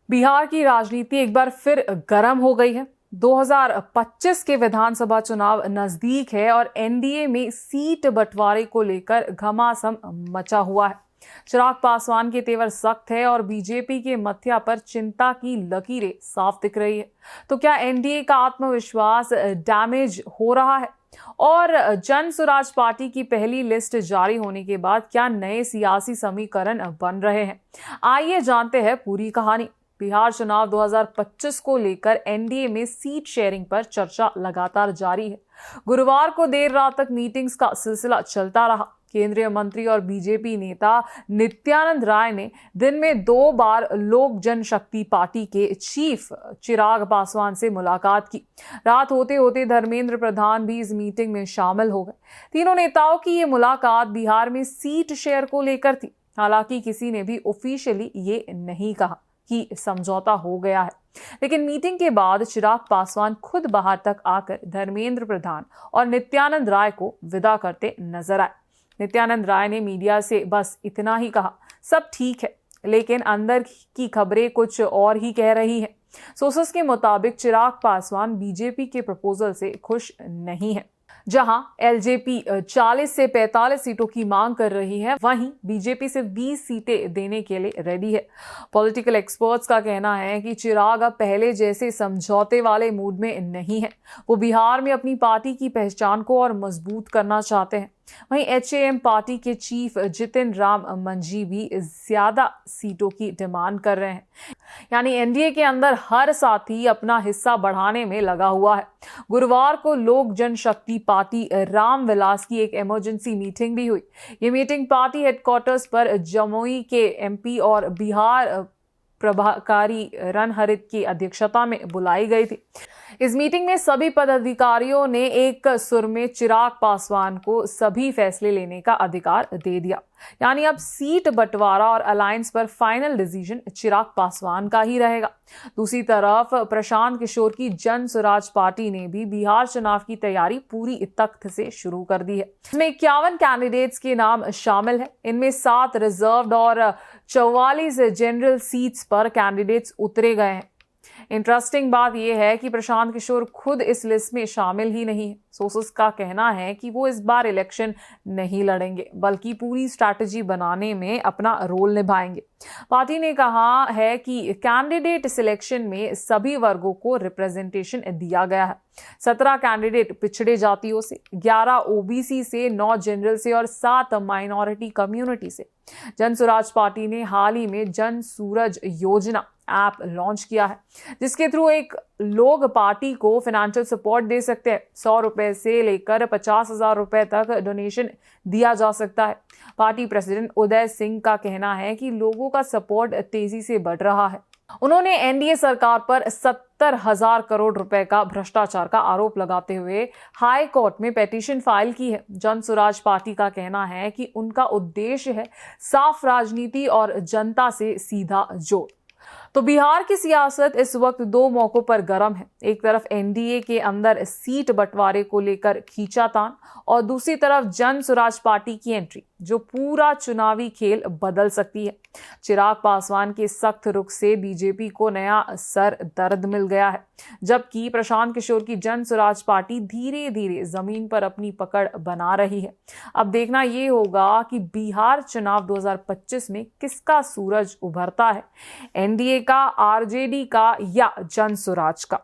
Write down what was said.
बिहार की राजनीति एक बार फिर गर्म हो गई है। 2025 के विधानसभा चुनाव नजदीक है और एनडीए में सीट बंटवारे को लेकर घमासान मचा हुआ है। चिराग पासवान के तेवर सख्त है और बीजेपी के मथिया पर चिंता की लकीरें साफ दिख रही है। तो क्या एनडीए का आत्मविश्वास डैमेज हो रहा है? और जन स्वराज पार्टी की पहली लिस्ट जारी होने के बाद क्या नए सियासी समीकरण बन रहे हैं? आइए जानते हैं पूरी कहानी। बिहार चुनाव 2025 को लेकर एनडीए में सीट शेयरिंग पर चर्चा लगातार जारी है। गुरुवार को देर रात तक मीटिंग्स का सिलसिला चलता रहा। केंद्रीय मंत्री और बीजेपी नेता नित्यानंद राय ने दिन में 2 बार लोक जनशक्ति पार्टी के चीफ चिराग पासवान से मुलाकात की। रात होते होते धर्मेंद्र प्रधान भी इस मीटिंग में शामिल हो गए। तीनों नेताओं की ये मुलाकात बिहार में सीट शेयर को लेकर थी। हालांकि किसी ने भी ऑफिशियली ये नहीं कहा कि समझौता हो गया है, लेकिन मीटिंग के बाद चिराग पासवान खुद बाहर तक आकर धर्मेंद्र प्रधान और नित्यानंद राय को विदा करते नजर आए। नित्यानंद राय ने मीडिया से बस इतना ही कहा, सब ठीक है, लेकिन अंदर की खबरें कुछ और ही कह रही हैं। सोर्सेस के मुताबिक चिराग पासवान बीजेपी के प्रपोजल से खुश नहीं है। जहां एलजेपी 40 से 45 सीटों की मांग कर रही है, वहीं बीजेपी सिर्फ 20 सीटें देने के लिए रेडी है। पॉलिटिकल एक्सपर्ट्स का कहना है कि चिराग अब पहले जैसे समझौते वाले मूड में नहीं है। वो बिहार में अपनी पार्टी की पहचान को और मजबूत करना चाहते हैं। वहीं एचएएम पार्टी के चीफ जितिन राम मंझी भी ज्यादा सीटों की डिमांड कर रहे हैं। यानी एनडीए के अंदर हर साथी अपना हिस्सा बढ़ाने में लगा हुआ है। गुरुवार को लोक जनशक्ति पार्टी रामविलास की एक इमरजेंसी मीटिंग भी हुई। ये मीटिंग पार्टी हेडक्वार्टर्स पर जमुई के एमपी और बिहार प्रभाकारी रणहरित की अध्यक्षता में बुलाई गई थी। इस मीटिंग में सभी पदाधिकारियों ने एक सुर में चिराग पासवान को सभी फैसले लेने का अधिकार दे दिया। यानी अब सीट बंटवारा और अलायंस पर फाइनल डिसीजन चिराग पासवान का ही रहेगा। दूसरी तरफ प्रशांत किशोर की जन स्वराज पार्टी ने भी बिहार चुनाव की तैयारी पूरी तख्त से शुरू कर दी है। इसमें 51 कैंडिडेट्स के नाम शामिल है। इनमें 7 रिजर्व्ड और 44 जनरल सीट्स पर कैंडिडेट्स उतरे गए हैं। इंटरेस्टिंग बात यह है कि प्रशांत किशोर खुद इस लिस्ट में शामिल ही नहीं है। सोर्सेस का कहना है कि वो इस बार इलेक्शन नहीं लड़ेंगे, बल्कि पूरी स्ट्रैटेजी बनाने में अपना रोल निभाएंगे। पार्टी ने कहा है कि कैंडिडेट सिलेक्शन में सभी वर्गों को रिप्रेजेंटेशन दिया गया है। 17 कैंडिडेट पिछड़े जातियों से, 11 ओबीसी से, 9 जनरल से और 7 माइनॉरिटी कम्युनिटी से। जन स्वराज पार्टी ने हाल ही में जन सूरज योजना ऐप लॉन्च किया है, जिसके थ्रू एक लोग पार्टी को फाइनेंशियल सपोर्ट दे सकते हैं। 100 रुपए से लेकर 50,000 रुपए तक डोनेशन दिया जा सकता है। पार्टी प्रेसिडेंट उदय सिंह का कहना है कि लोगों का सपोर्ट तेजी से बढ़ रहा है। उन्होंने एनडीए सरकार पर 70,000 करोड़ रुपए का भ्रष्टाचार का आरोप लगाते हुए हाई कोर्ट में पिटीशन फाइल की है। जन स्वराज पार्टी का कहना है कि उनका उद्देश्य है साफ राजनीति और जनता से सीधा जोड़। तो बिहार की सियासत इस वक्त 2 मौकों पर गर्म है। एक तरफ एनडीए के अंदर सीट बंटवारे को लेकर खींचातान और दूसरी तरफ जन स्वराज पार्टी की एंट्री, जो पूरा चुनावी खेल बदल सकती है। चिराग पासवान के सख्त रुख से बीजेपी को नया सर दर्द मिल गया है, जबकि प्रशांत किशोर की जन स्वराज पार्टी धीरे धीरे जमीन पर अपनी पकड़ बना रही है। अब देखना यह होगा कि बिहार चुनाव 2025 में किसका सूरज उभरता है, एनडीए का, आरजेडी का या जन स्वराज का।